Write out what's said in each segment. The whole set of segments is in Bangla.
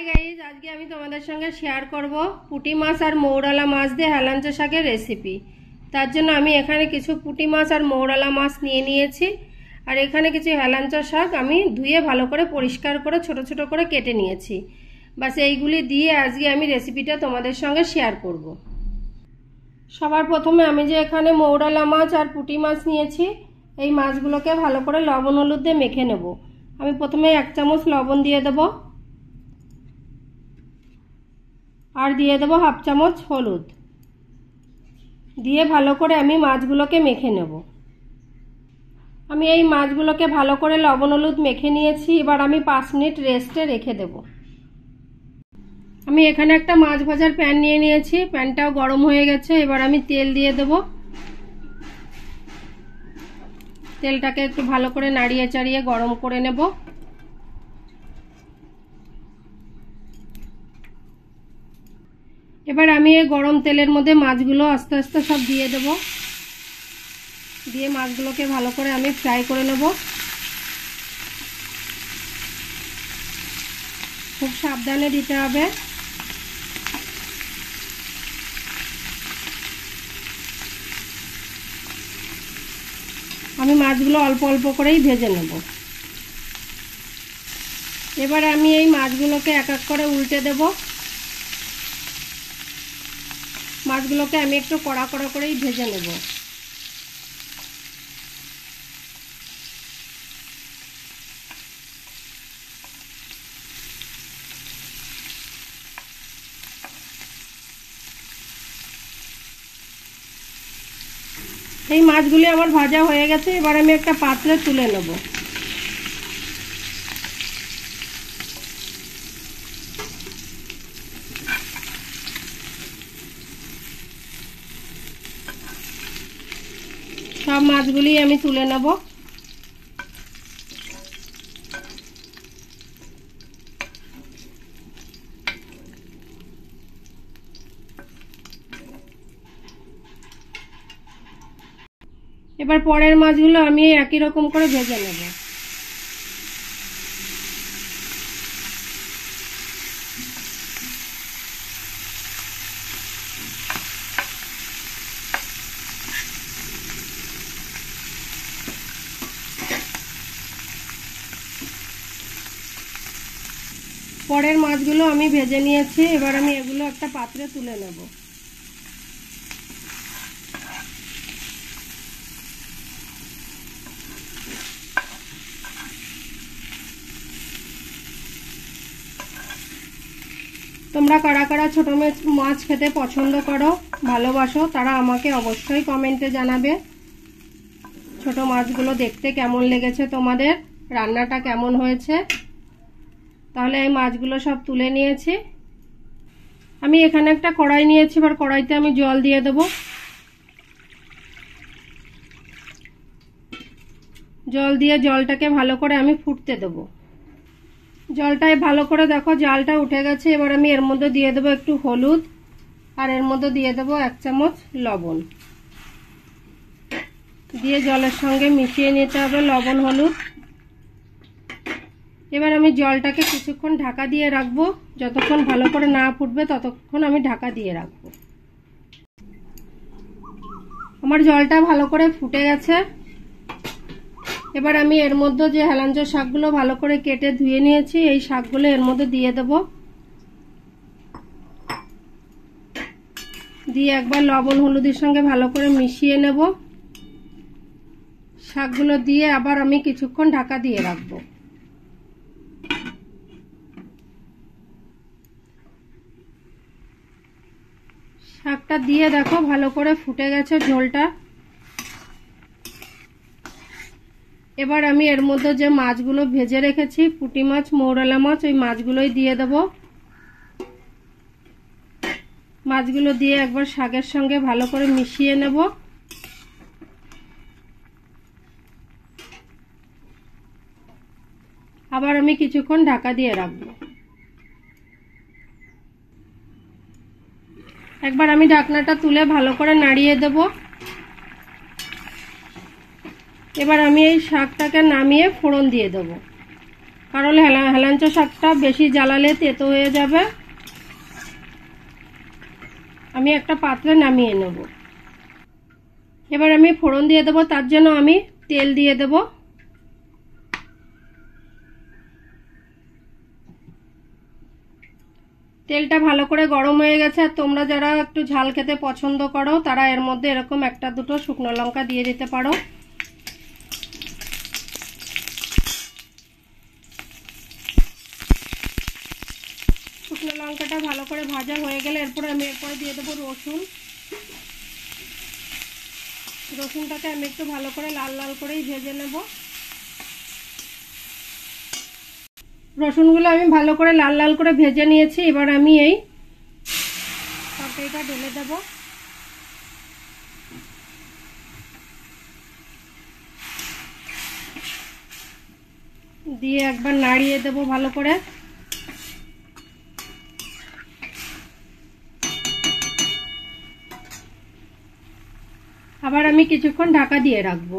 हाय गाइस, आज के আমি তোমাদের সঙ্গে শেয়ার করব পুঁটি মাছ আর মৌরলা মাছ দিয়ে হেলাঞ্চা শাকের রেসিপি। তার জন্য আমি এখানে কিছু পুঁটি মাছ আর মৌরলা মাছ নিয়ে নিয়েছি, আর এখানে কিছু হেলাঞ্চা শাক আমি ধুয়ে ভালো করে পরিষ্কার করে ছোট ছোট করে কেটে নিয়েছি। বাস এইগুলি দিয়ে আজকে আমি রেসিপিটা তোমাদের সঙ্গে শেয়ার করব। সবার প্রথমে আমি যে এখানে মৌরলা মাছ আর পুঁটি মাছ নিয়েছি, এই মাছগুলোকে ভালো করে লবণ হলুদ দিয়ে মেখে নেব। আমি প্রথমে 1 চামচ লবণ দিয়ে দেব, আর দিয়ে দেবো 1/2 চামচ হলুদ দিয়ে ভালো করে আমি মাছগুলোকে মেখে নেব। আমি এই মাছগুলোকে ভালো করে লবণ হলুদ মেখে নিয়েছি। এবার আমি 5 মিনিট রেস্টে রেখে দেব। আমি এখানে একটা মাছ ভাজার প্যান নিয়ে নিয়েছি, প্যানটাও গরম হয়ে গেছে। এবার আমি তেল দিয়ে দেব। তেলটাকে একটু ভালো করে নাড়িয়ে চাড়িয়ে গরম করে নেব। এবার আমি এই গরম তেলের মধ্যে মাছগুলো আস্তে আস্তে সব দিয়ে দেব। দিয়ে মাছগুলোকে ভালো করে আমি ফ্রাই করে নেব। খুব সাবধানে দিতে হবে। আমি মাছগুলো অল্প অল্প করেই ভেজে নেব। এবার আমি এই মাছগুলোকে এক এক করে উল্টে দেব। মাছগুলোকে আমি একটু কড়া কড়া করেই ভেজে নেব। এই মাছগুলি আমার ভাজা হয়ে গেছে। এবার আমি একটা পাত্রে তুলে নেব। সব মাছগুলি আমি তুলে নেব। এবার পরের মাছগুলো আমি একই রকম করে ভেজে নেব। পরের মাছগুলো আমি ভেজে নিয়েছি। এবার আমি এগুলো একটা পাত্রে তুলে নেব। তোমরা কারা কারা ছোট মাছ খেতে পছন্দ করো, ভালোবাসো, তারা আমাকে অবশ্যই কমেন্টে জানাবে। ছোট মাছগুলো দেখতে কেমন লেগেছে তোমাদের, রান্নাটা কেমন হয়েছে। তাহলে এই মাছগুলো সব তুলে নিয়েছি। আমি এখানে একটা কড়াই নিয়েছি। এবার কড়াইতে আমি জল দিয়ে দেব। জল দিয়ে জলটাকে ভালো করে আমি ফুটতে দেব। জলটায় ভালো করে দেখো জালটা উঠে গেছে। এবার আমি এর মধ্যে দিয়ে দেবো একটু হলুদ, আর এর মধ্যে দিয়ে দেবো 1 চামচ লবণ। দিয়ে জলের সঙ্গে মিশিয়ে নিতে হবে লবণ হলুদ। এবার আমি জলটাকে কিছুক্ষণ ঢাকা দিয়ে রাখবো। যতক্ষণ ভালো করে না ফুটবে ততক্ষণ আমি ঢাকা দিয়ে রাখবো। আমার জলটা ভালো করে ফুটে গেছে। এবার আমি এর মধ্যে যে হেলাঞ্চা শাকগুলো ভালো করে কেটে ধুয়ে নিয়েছি, এই শাকগুলো এর মধ্যে দিয়ে দেব। দিয়ে একবার লবণ হলুদের সঙ্গে ভালো করে মিশিয়ে নেব। শাকগুলো দিয়ে আবার আমি কিছুক্ষণ ঢাকা দিয়ে রাখবো। শাকটা দিয়ে দেখো ভালো করে ফুটে গেছে ঝোলটা। এবার আমি এর মধ্যে যে মাছগুলো ভেজে রেখেছি, পুঁটি মাছ মৌরলা মাছ, ওই মাছগুলোই দিয়ে দেব। মাছগুলো দিয়ে একবার শাকের সঙ্গে ভালো করে মিশিয়ে নেব। আবার আমি কিছুক্ষণ ঢাকা দিয়ে রাখবো। একবার আমি ঢাকনাটা তুলে ভালো করে নাড়িয়ে দেব। এবার আমি এই শাকটাকে নামিয়ে ফোড়ন দিয়ে দেব। কারণ হেলাঞ্চা শাকটা বেশি জ্বালালে তেতো হয়ে যাবে। আমি একটা পাত্রে নামিয়ে নেব। এবার আমি ফোড়ন দিয়ে দেবো, তার জন্য আমি তেল দিয়ে দেব। তেলটা ভালো করে গরম হয়ে গেছে। আর তোমরা যারা একটু ঝাল খেতে পছন্দ করো তারা এর মধ্যে এরকম একটা দুটো শুকনো লঙ্কা দিয়ে দিতে পারো। শুকনো লঙ্কাটা ভালো করে ভাজা হয়ে গেলে এরপরে দিয়ে দেবো রসুন। রসুনটাকে আমি একটু ভালো করে লাল লাল করেই ভেজে নেব। রসুনগুলো আমি ভালো করে লাল লাল করে ভেজে নিয়েছি। এবার আমি এই তরকারিটা ঢেলে দেব। দিয়ে একবার নাড়িয়ে দেব ভালো করে। আবার আমি কিছুক্ষণ ঢাকা দিয়ে রাখবো।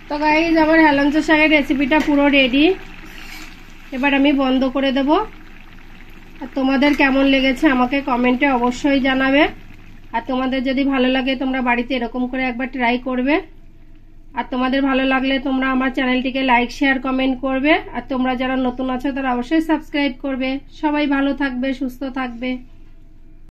তো গাইস, আমার হেলাঞ্চা শাকের রেসিপিটা পুরো রেডি। এবার আমি বন্ধ করে দেব। আর তোমাদের কেমন লেগেছে আমাকে কমেন্টে অবশ্যই জানাবে। আর তোমাদের যদি ভালো লাগে তোমরা বাড়িতে এরকম করে একবার ট্রাই করবে। আর তোমাদের ভালো লাগলে তোমরা আমার চ্যানেলটিকে লাইক শেয়ার কমেন্ট করবে। আর তোমরা যারা নতুন আছো তারা অবশ্যই সাবস্ক্রাইব করবে। সবাই ভালো থাকবে, সুস্থ থাকবে।